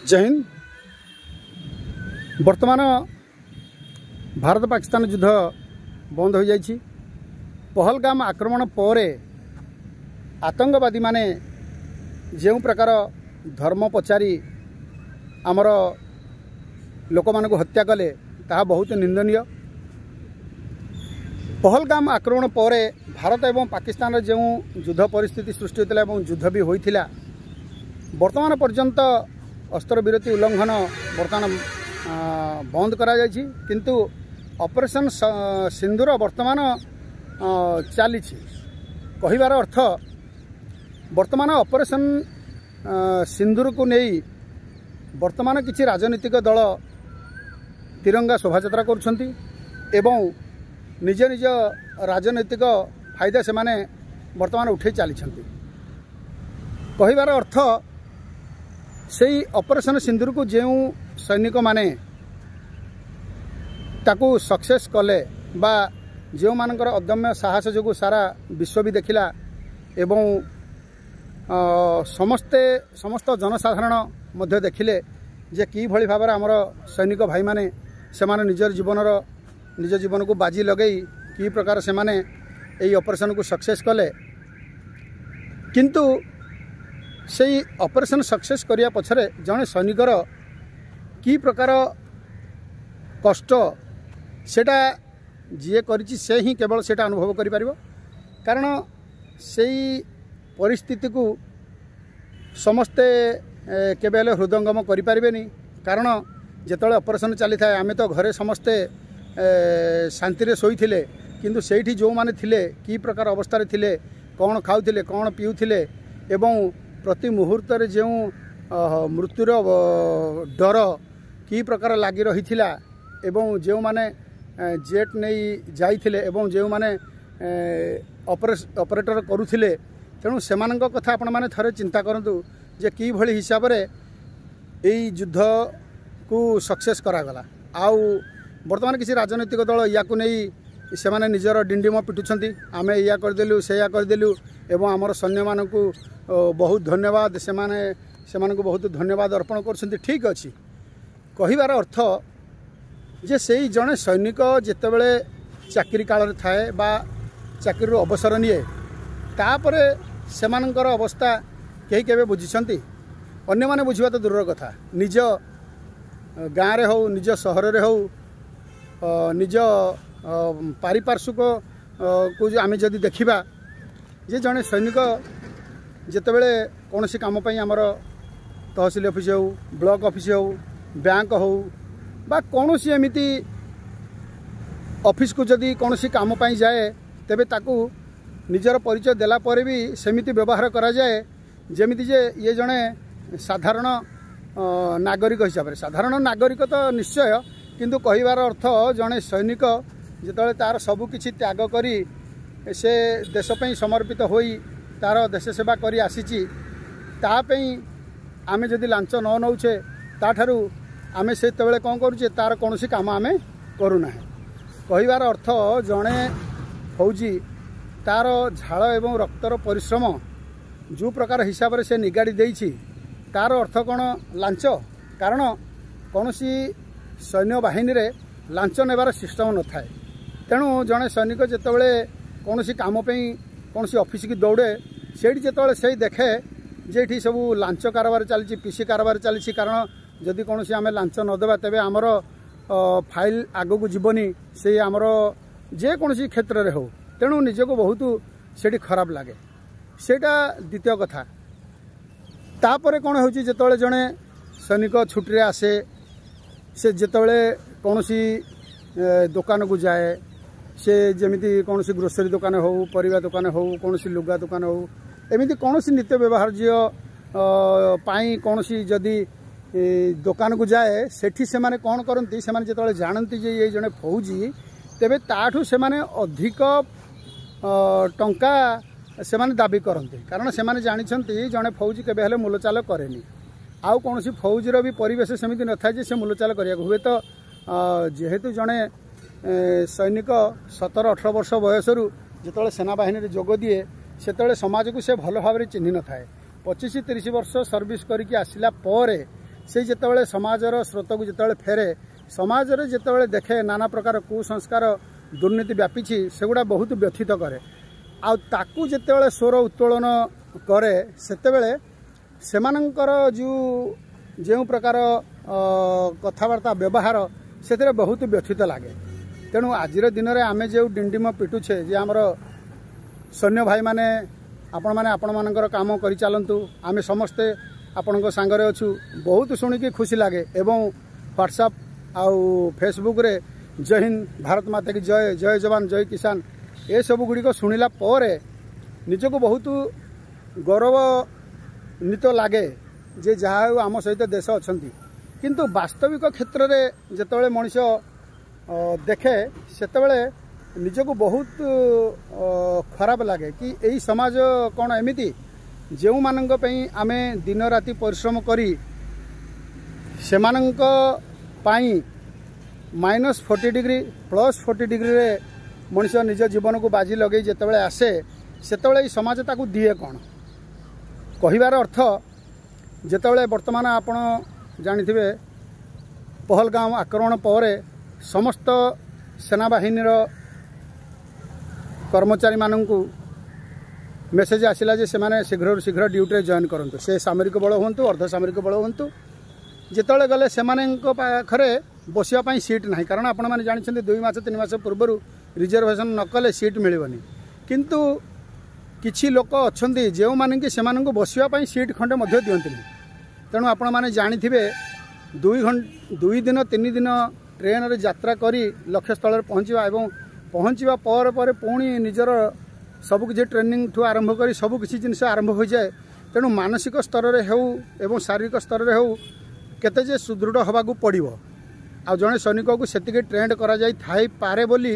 जय हिंद। वर्तमान भारत पाकिस्तान युद्ध बंद हो जाइछि। पहलगाम आक्रमण पर आतंकवादी माने जो प्रकार धर्म पचारि आमर लोक मान हत्या कले ताहा बहुत निंदनीय। पहलगाम आक्रमण पर भारत एवं पाकिस्तान जो युद्ध परिस्थिति सृष्टि होता है युद्ध भी होता वर्तमान पर्यंत अस्त्र विरति उल्लंघन वर्तमान बंद करा जायछि, किंतु ऑपरेशन सिंदूर वर्तमान चली कहिबार अर्थ वर्तमान ऑपरेशन सिंदूर को नहीं वर्तमान किछि राजनीतिक दल तिरंगा शोभायात्रा करुछंती एवं निज निज राजनैतिक फायदा से माने वर्तमान उठे चली कहिबार अर्थ से ऑपरेशन सिंदूर को जो सैनिक माने ताकू सक्सेस कले बा जो मानकर अदम्य साहस जो सारा विश्व भी देखिला एवं समस्त जनसाधारण मध्य देखिले जे कि भली भाव आमर सैनिक भाई माने से माने निज जीवन को बाजी लगई कि प्रकार से माने एई ऑपरेशन को सक्सेस कले, किंतु से ऑपरेशन सक्सेस करिया पछरे जने सैनिकर कि प्रकार कष्ट सेटा जीए करिछि से ही केवल सेटा अनुभव करि परिबो। कारण सेई परिस्थिति को समस्ते केवल हृदयंगम करि परिबेनी। कारण जेतले ऑपरेशन चली थाए आमे तो घरे समस्ते शांति रे सोईथिले, किंतु सेठी जो माने थिले कि प्रकार अवस्था रे थिले, कौन खाउथिले कौन पिउथिले एवं प्रति मुहूर्त रे जो मृत्युर डर कि प्रकार लगी रही एवं जो माने जेट नहीं जाइथिले एवं जो माने ऑपरेटर करुथिले, तेणु सेमानक कथा आपण माने थरे चिंता करंतु जे कि भली हिसाब रे एई युद्ध को सक्सेस करागला। आउ वर्तमान किसी राजनैतिक दल या नहीं से माने निजर डिंडिम पिटुछंती आमे या करदेलु से या करदेलु एवं आमर सैन्य मानकु बहुत धन्यवाद से बहुत धन्यवाद अर्पण करछंती। ठीक अछि, कहिबार अर्थ जे सेई जने सैनिक जेतेबेले चाकरी काल थाए बा चाकरी अवसर निये तापरे सेमानकर अवस्था कहीं केबे बुझिछंती, अन्य माने बुझिबा तो दूर कथा। निज गाँव रे हो निज सहर रे हो निज पारिपार्श्विक को आमे जदि देखिबा जे जने सैनिक जेतेबेले कौनसी काम पई आमर तहसील ऑफिस हो ब्लॉक ऑफिस हो बैंक हो बा कौनसी एमिति ऑफिस को जदि कौनसी काम पई जाए तेबे ताकू निजर परिचय देला परे भी सेमिति व्यवहार करा जाए जेमिति जे ये जने साधारण नागरिक हिसाब रे। साधारण नागरिक तो निश्चय, किंतु कहिबार अर्थ जने सैनिक जेतले तार सबु किछि त्याग करी से देश पई समर्पित होई तार देश सेवा करी आसीची तापई आमे जदि लांच न नौछे ताठारु आमे से तेबेले कौन करूचे तार कौनसी काम आमे करूना है। कहिबार अर्थ जने फौजी तार झाल एवं रक्तर परिश्रम जो प्रकार हिसाब रे से निगाड़ी देइछि तार अर्थ कौन लांच। कारण कौनसी सैन्य बाहिनी रे लांच नेबार सिस्टम न थाए, तेणु जने सैनिक जेतेबेले कौनसी काम पई कौनसी ऑफिस की दौड़े सेठी जेतेबेले से देखे जेठी सब लांच कारबार चली पीसी कारबार चली। कारण जदि कौनसी आमे लांच न देबा तेबे आमर फाइल आगो को जीवनी से आमर जे कौनसी क्षेत्र रे हो, तेणु निजको बहुत सेठी खराब लागे। सेटा द्वितीय कथा। तापरे कौन होची जेतेबेले जने सैनिक छुट्टी रे आसे से जेतेबेले कौनसी दुकान को जाए से जेमिति कौनसी ग्रोसरी दुकान हो परिवा दुकान हो कौनसी लुगा दुकान हो एमिति कौनसी नित्य व्यवहार्य पाई कौनसी जदि दुकान को जाए सेठी से माने कौन करती से माने जेतेबेले जानती जे ये जने फौजी तेबे ताठू से माने अधिक टंका से माने दाबी करते। कारण से माने जानिछंती जने फौजी केबे हेले मूलचाल करेनी। आउ कौन फौजीर भी परिवेश सेमती न था से मूलचाल करिया हुए तो जेहेतु जड़े सैनिक 17-18 वर्ष बयसरू जिते सेनाबाहिनी जोग दिए से समाज को से भल भाव चिन्ह न थाए। 25-30 वर्ष सर्विस करके आसला से जितेबाला समाजर स्रोत को जितेबाला फेरे समाज रे जितेबाला देखे नाना प्रकार कुसंस्कार दुर्नीति व्यापी सेगुड़ा बहुत व्यथित करे आकु जितेबाला स्वर उत्तोलन करे सेतेबेले सेमानंकर जो प्रकार कथबार्ता व्यवहार से बहुत व्यथित लगे। तेणु आज दिन में आम जो डिंडिम पिटुछे जे आमर सैन्य भाई माने आपण माने आपण मानकर काम करि चलंतु आमे समस्ते आपणक सांगरे अछु बहुत शुणिकी खुशी लगे एवं व्हाट्सएप आउ फेसबुक रे जय हिंद भारत माता की जय जय जवान जय किसान ए सब गुड़िक शुणिला परे निजको बहुत गौरवान्वित लगे जे जहाँ आम सहित देश अच्छी किंतु वास्तविक क्षेत्र में जितेबाला मनीष देखे सेतेबाला निजको बहुत खराब लगे कि यही समाज कौन एमिति जो मानक आमे दिन राति परिश्रम करी सेमानंक पाई -40 डिग्री +40 डिग्री रे मनीष निज जीवन को बाजी लगे जितेबाला आसे सेतेबाला यही समाज ताकू दिए कौन कहिबार अर्थ जितेबाला वर्तमान आपण जानिथिबे पहलगाम आक्रमण पर समस्त सेनाबाहिनीर कर्मचारी मानू मेसेज आसला जे से माने शीघ्र शीघ्र ड्यूटी जॉइन करंतु से सामरिक बल हूँ अर्धसामरिक बल हूँ जिते गले से पाखरे बसवाई सीट ना कारण आपण मैंने जानते 2 मास 3 मास पूर्व रिजर्वेशन नकले सीट मिलबनी किंतु किछि लोक अच्छा जो माने कि सेमानंको बसवाई सीट खंडे मध्य दियंती तेणु आपण मैंने जानिथिबे 2 दिन 3 दिन ट्रेन रे यात्रा करी लक्ष्य स्थल पहुँचवा एवं पहुँचवा पर पुणी निजर सबकि ट्रेनिंग ठू आरंभ कर सबकि जिन आरंभ हो जाए तेणु मानसिक स्तर में हो एवं शारीरिक स्तर में हो केते जे सुदृढ़ होबाकू पड़िबो आ जड़े सैनिक को सेतिके ट्रेंड करा जाई थाई पारे बोली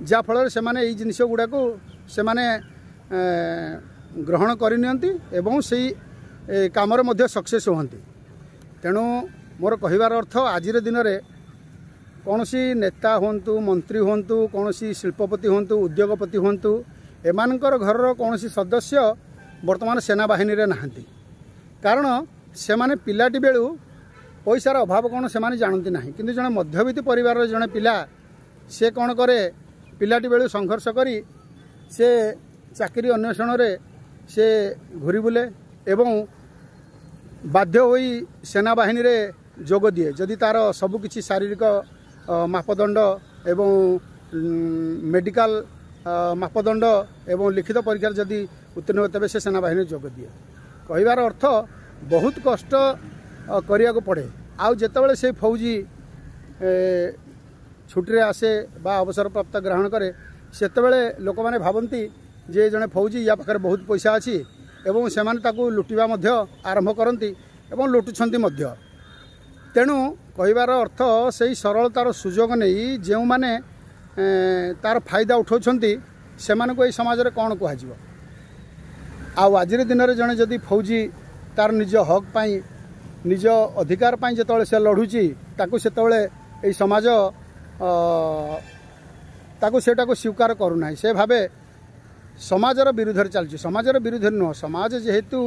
जा फल से माने एई जिनिस गुड़ाको से माने ग्रहण करनियंती एवं सेई कामर मध्य सक्सेस होंती तेणु मोर कहिबार अर्थ आज दिन में कौन सी नेता हूँ मंत्री हूँ कौन सी शिल्पपति हूँ उद्योगपति हूँ एमानकर घर कौन सी सदस्य वर्तमान सेनाबाहिनी रे नहांती कारण से माने पिलाटी बेलू पैसार अभाव कौन से माने जानती ना किंतु जड़े मध्यवित्त परिवार जड़े पिला से कौन करे पिलाटी बेलू संघर्ष करी से चाकरी अन्वेषण रे से घूरी बुले एवं बाध्य होई सेनाबाहिनी रे जोग दिए जदि तार सबकि शारीरिक मापदंड एवं मेडिकल मापदंड एवं लिखित परीक्षा जदि उत्तीर्ण होते से सेनाबाहिनी जोग दिए कहिबार अर्थ बहुत कष्ट करिया को पड़े आउ जेतेबेले से फौजी छुट्टी रे आसे बा अवसर प्राप्त ग्रहण करे सेतेबेले लोक माने भावंती जे जने फौजी या पाखरे बहुत पैसा अछि एवं सेमाने ताकू लुटिबा मध्य आरंभ करंती एवं लुटुछंती मध्य तेणु कहिबार अर्थ से सरलतार सुजोग नहीं जो माने तार फायदा उठाउछंती सेमाने को समाज रे कौन कहुव आज दिन में जड़े जदि फौजी तार निज हक पाई निज अधिकार पाई जिते से लड़ुची ताकू सेतेबेले एई समाज ताकू सेटा को स्वीकार करूना से भावे समाजर विरुद्ध चलती समाजर विरुद्ध नुह समाज जेहेतु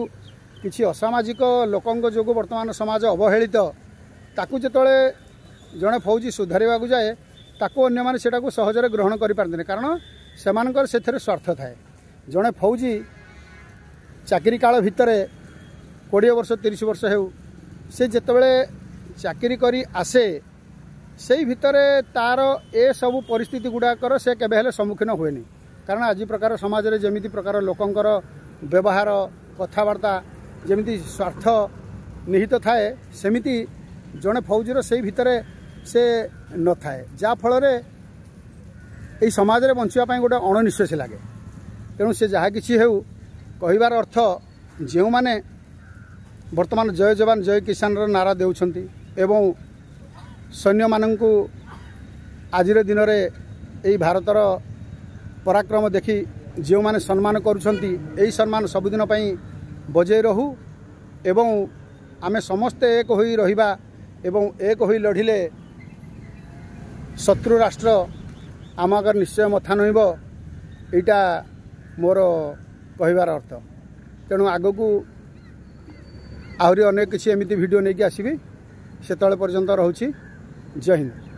किसी असामाजिक लोकों जो वर्तमान समाज अवहेलित ताकू जिते जड़े फौजी सुधारिबा को जाए ताकू अन्य माने सेटा को सहजरे ग्रहण करि पारते कारण सेमानकर सेथरे स्वार्थ थाए जड़े फौजी चाकरी काल भितर 20 वर्ष 30 वर्ष हो से जितेबले चाकरी करी आसे से भितर तार ए सब परिस्थिति गुड़ाकर से केबे हेले सम्मुखीन हुएनी कारण आज प्रकार समाज रे जेमिति प्रकार लोकंकर व्यवहार कथबार्ता जेमिति स्वार्थ निहित थाए सेमिति जड़े फौजीर से भितर से न थाए जा फल रे समाज रे बंचिया गोटे अणनिश्वासी लगे तेणु से जहाँ किसी हो कहिबार अर्थ जो माने वर्तमान जय जवान जय किसान नारा देउछंती एवं सैन्य माननकु आज दिन में यही भारतर पराक्रम देखी जो माने सम्मान करुछंती यही सम्मान सबुदिन पई बजे रहू एवं आमे समस्ते एक होई रहिबा एवं एक होई लढ़िले शत्रु राष्ट्र आम आगर निश्चय मथा नहिब एटा मोर कहिबार अर्थ तेणु आगकू आहरी अनेक किसी एमती वीडियो नहीं आसबि से पर्यंत रोचे। जय हिंद।